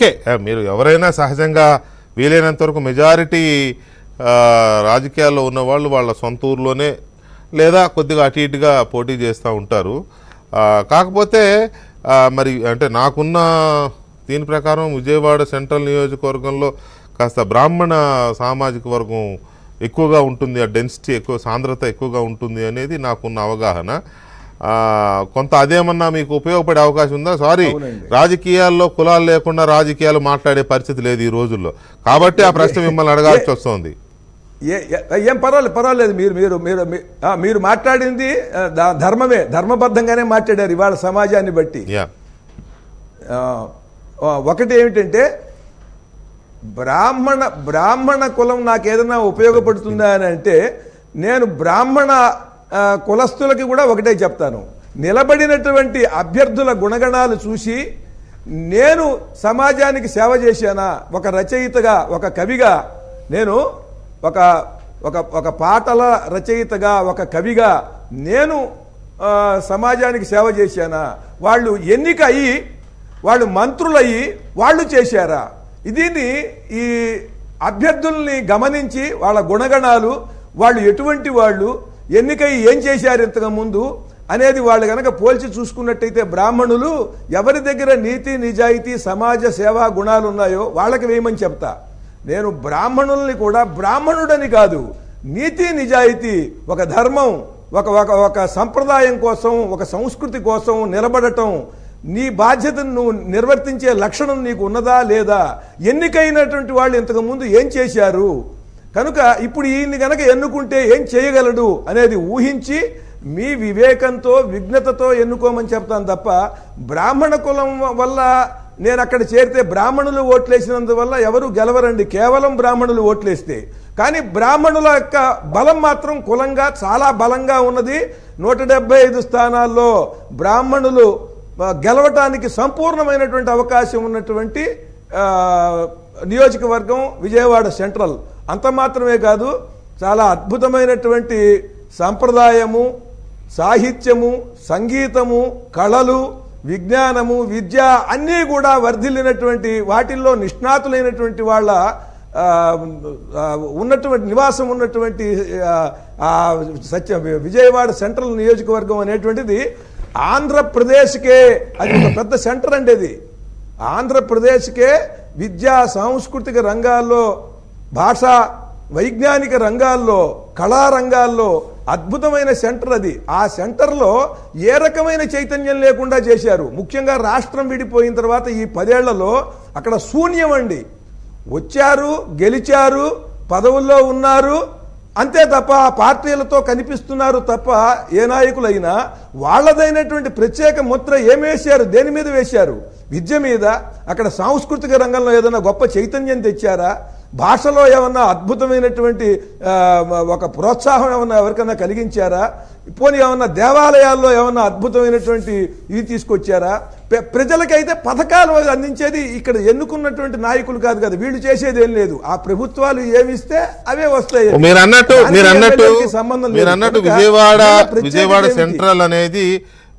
Okay, మీరు ఎవరైనా సహజంగా వీలైనంత వరకు మెజారిటీ రాజకీయాల్లో ఉన్నవాళ్ళు వాళ్ళ సొంత ఊర్లోనే లేదా కొద్దిగా అటు ఇటుగా పోటీ చేస్తూ ఉంటారు. కాకపోతే మరి అంటే నాకున్న దీని ప్రకారం విజయవాడ సెంట్రల్ నియోజకవర్గంలో కాస్త బ్రాహ్మణ సామాజిక వర్గం ఎక్కువగా ఉంటుంది, ఆ డెన్సిటీ ఎక్కువ, సాంద్రత ఎక్కువగా ఉంటుంది అనేది నాకున్న అవగాహన. కొంత అదేమన్నా మీకు ఉపయోగపడే అవకాశం ఉందా? సారీ, రాజకీయాల్లో కులాలు లేకుండా రాజకీయాలు మాట్లాడే పరిస్థితి లేదు ఈ రోజుల్లో, కాబట్టి ఆ ప్రశ్న మిమ్మల్ని అడగాల్సి వస్తుంది. ఏం పర్వాలేదు. మీరు మాట్లాడింది ధర్మమే, ధర్మబద్ధంగానే మాట్లాడారు ఇవాళ సమాజాన్ని బట్టి. ఒకటి ఏమిటంటే బ్రాహ్మణ కులం నాకు ఏదైనా ఉపయోగపడుతుందా అని అంటే, నేను బ్రాహ్మణ కులస్తులకి కూడా ఒకటే చెప్తాను, నిలబడినటువంటి అభ్యర్థుల గుణగణాలు చూసి నేను సమాజానికి సేవ చేశానా, ఒక రచయితగా, ఒక కవిగా, నేను ఒక పాటల రచయితగా, ఒక కవిగా నేను సమాజానికి సేవ చేశానా, వాళ్ళు ఎన్నిక అయ్యి వాళ్ళు మంత్రులయ్యి వాళ్ళు చేశారా, దీన్ని ఈ అభ్యర్థుల్ని గమనించి వాళ్ళ గుణగణాలు, వాళ్ళు ఎటువంటి వాళ్ళు, ఎన్నికై ఏం చేశారు ఇంతకు ముందు అనేది వాళ్ళు కనుక పోల్చి చూసుకున్నట్టయితే బ్రాహ్మణులు ఎవరి దగ్గర నీతి నిజాయితీ సమాజ సేవా గుణాలు ఉన్నాయో వాళ్ళకి వేయమని చెప్తా. నేను బ్రాహ్మణుల్ని కూడా బ్రాహ్మణుడని కాదు, నీతి నిజాయితీ, ఒక ధర్మం, ఒక సంప్రదాయం కోసం, ఒక సంస్కృతి కోసం నిలబడటం, నీ బాధ్యతను నువ్వు నిర్వర్తించే లక్షణం నీకు ఉన్నదా లేదా, ఎన్నికైనటువంటి వాళ్ళు ఇంతకుముందు ఏం చేశారు, కనుక ఇప్పుడు ఈయన్ని కనుక ఎన్నుకుంటే ఏం చేయగలడు అనేది ఊహించి మీ వివేకంతో విజ్ఞతతో ఎన్నుకోమని చెప్తాను తప్ప, బ్రాహ్మణ కులం వల్ల నేను అక్కడ చేరితే బ్రాహ్మణులు ఓట్లేసినందువల్ల ఎవరు గెలవరండి, కేవలం బ్రాహ్మణులు ఓట్లేస్తే. కానీ బ్రాహ్మణుల యొక్క బలం మాత్రం కులంగా చాలా బలంగా ఉన్నది. 175 స్థానాల్లో బ్రాహ్మణులు గెలవటానికి సంపూర్ణమైనటువంటి అవకాశం ఉన్నటువంటి నియోజకవర్గం విజయవాడ సెంట్రల్. అంత మాత్రమే కాదు, చాలా అద్భుతమైనటువంటి సంప్రదాయము, సాహిత్యము, సంగీతము, కళలు, విజ్ఞానము, విద్య అన్నీ కూడా వర్ధిల్లినటువంటి, వాటిల్లో నిష్ణాతులైనటువంటి వాళ్ళ ఉన్నటువంటి నివాసం ఉన్నటువంటి విజయవాడ సెంట్రల్ నియోజకవర్గం అనేటువంటిది ఆంధ్రప్రదేశ్కే అది ఒక పెద్ద సెంటర్ అండి. అది ఆంధ్రప్రదేశ్కే విద్యా సాంస్కృతిక రంగాల్లో, భాషా వైజ్ఞానిక రంగాల్లో, కళారంగాల్లో అద్భుతమైన సెంటర్ అది. ఆ సెంటర్లో ఏ రకమైన చైతన్యం లేకుండా చేశారు. ముఖ్యంగా రాష్ట్రం విడిపోయిన తర్వాత ఈ 10 ఏళ్లలో అక్కడ శూన్యం అండి. వచ్చారు, గెలిచారు, పదవుల్లో ఉన్నారు, అంతే తప్ప ఆ పార్టీలతో కనిపిస్తున్నారు తప్ప ఏ నాయకులైనా వాళ్ళదైనటువంటి ప్రత్యేక ముద్ర ఏమి వేశారు, దేని మీద వేశారు? విద్య మీద. అక్కడ సాంస్కృతిక రంగంలో ఏదైనా గొప్ప చైతన్యం తెచ్చారా? భాషలో ఏమన్నా అద్భుతమైనటువంటి ఒక ప్రోత్సాహం ఏమన్నా ఎవరికైనా కలిగించారా? పోనీ ఏమన్నా దేవాలయాల్లో ఏమన్నా అద్భుతమైనటువంటి ఇవి తీసుకొచ్చారా? ప్రజలకైతే పథకాలు అందించేది ఇక్కడ ఎన్నుకున్నటువంటి నాయకులు కాదు కదా, వీళ్ళు చేసేది ఏం లేదు. ఆ ప్రభుత్వాలు ఏమిస్తే అవే వస్తాయి. మీరు అన్నట్టు విజయవాడ సెంట్రల్ అనేది